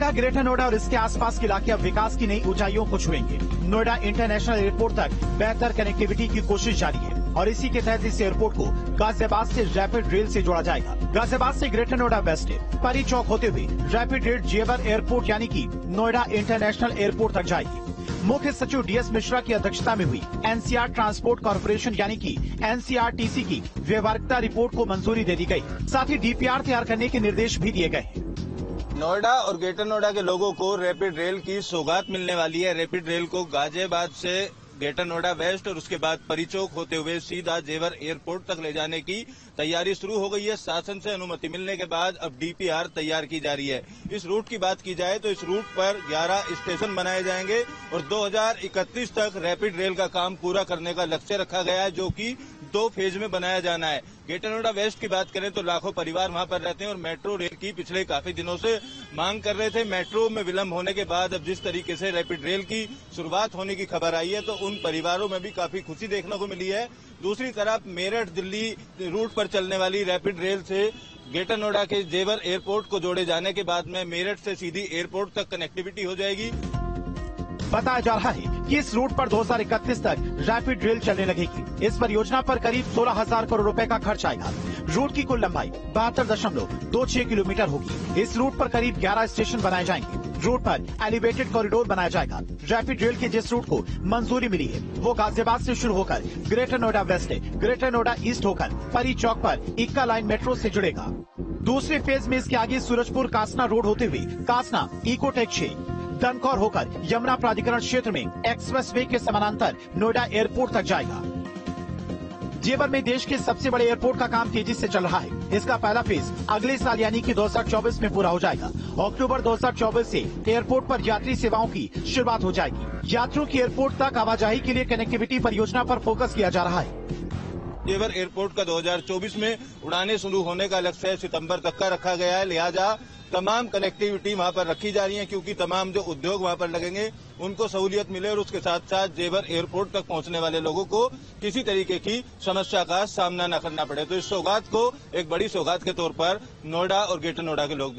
Noida, greater Noida और इसके आसपास के इलाके अब विकास की नई ऊंचाइयों को छुएंगे। नोएडा इंटरनेशनल एयरपोर्ट तक बेहतर कनेक्टिविटी की कोशिश जारी है और इसी के तहत इस एयरपोर्ट को गाजियाबाद से रैपिड रेल से जोड़ा जाएगा। गाजियाबाद से ग्रेटर नोएडा वेस्ट परी चौक होते हुए रैपिड रेल जेवर एयरपोर्ट यानी कि नोएडा इंटरनेशनल एयरपोर्ट तक जाएगी। मुख्य सचिव डीएस मिश्रा की अध्यक्षता में हुई एनसीआर ट्रांसपोर्ट कॉर्पोरेशन यानी कि एनसीआरटीसी की व्यवहारिकता रिपोर्ट को मंजूरी दे दी गई। साथ ही डीपीआर तैयार करने के निर्देश भी दिए गए हैं। नोएडा और ग्रेटर नोएडा के लोगों को रैपिड रेल की सौगात मिलने वाली है। रैपिड रेल को गाजियाबाद से ग्रेटर नोएडा वेस्ट और उसके बाद परी चौक होते हुए सीधा जेवर एयरपोर्ट तक ले जाने की तैयारी शुरू हो गई है। शासन से अनुमति मिलने के बाद अब डीपीआर तैयार की जा रही है। इस रूट की बात की जाए तो इस रूट पर 11 स्टेशन बनाए जाएंगे और 2031 तक रैपिड रेल का काम पूरा करने का लक्ष्य रखा गया है, जो कि 2 फेज में बनाया जाना है। ग्रेटर नोएडा वेस्ट की बात करें तो लाखों परिवार वहां पर रहते हैं और मेट्रो रेल की पिछले काफी दिनों से मांग कर रहे थे। मेट्रो में विलंब होने के बाद अब जिस तरीके से रैपिड रेल की शुरुआत होने की खबर आई है तो उन परिवारों में भी काफी खुशी देखने को मिली है। दूसरी तरफ मेरठ दिल्ली रूट पर चलने वाली रैपिड रेल से ग्रेटर नोएडा के जेवर एयरपोर्ट को जोड़े जाने के बाद में मेरठ से सीधी एयरपोर्ट तक कनेक्टिविटी हो जाएगी। बताया जा रहा है कि इस रूट पर 2031 तक रैपिड रेल चलने लगेगी। इस परियोजना पर करीब 16,000 करोड़ रुपए का खर्च आएगा। रूट की कुल लंबाई 72.26 किलोमीटर होगी। इस रूट पर करीब 11 स्टेशन बनाए जाएंगे। रूट पर एलिवेटेड कॉरिडोर बनाया जाएगा। रैपिड रेल के जिस रूट को मंजूरी मिली है वो गाजियाबाद से शुरू होकर greater Noida west, greater Noida east होकर परी चौक पर इक्का लाइन मेट्रो से जुड़ेगा। दूसरे फेज में इसके आगे सूरजपुर कासना रोड होते हुए कासना इकोटेक 6 दनकौर होकर यमुना प्राधिकरण क्षेत्र में एक्सप्रेस वे के समानांतर नोएडा एयरपोर्ट तक जाएगा। जेवर में देश के सबसे बड़े एयरपोर्ट का काम तेजी से चल रहा है। इसका पहला फेज अगले साल यानी कि 2024 में पूरा हो जाएगा। अक्टूबर 2024 से एयरपोर्ट पर यात्री सेवाओं की शुरुआत हो जाएगी। यात्रियों की एयरपोर्ट तक आवाजाही के लिए कनेक्टिविटी परियोजना पर फोकस किया जा रहा है। जेवर एयरपोर्ट का 2024 में उड़ानें शुरू होने का लक्ष्य सितंबर तक का रखा गया है। लिहाजा तमाम कनेक्टिविटी वहां पर रखी जा रही है क्योंकि तमाम जो उद्योग वहां पर लगेंगे उनको सहूलियत मिले और उसके साथ साथ जेवर एयरपोर्ट तक पहुंचने वाले लोगों को किसी तरीके की समस्या का सामना न करना पड़े। तो इस सौगात को एक बड़ी सौगात के तौर पर नोएडा और ग्रेटर नोएडा के लोग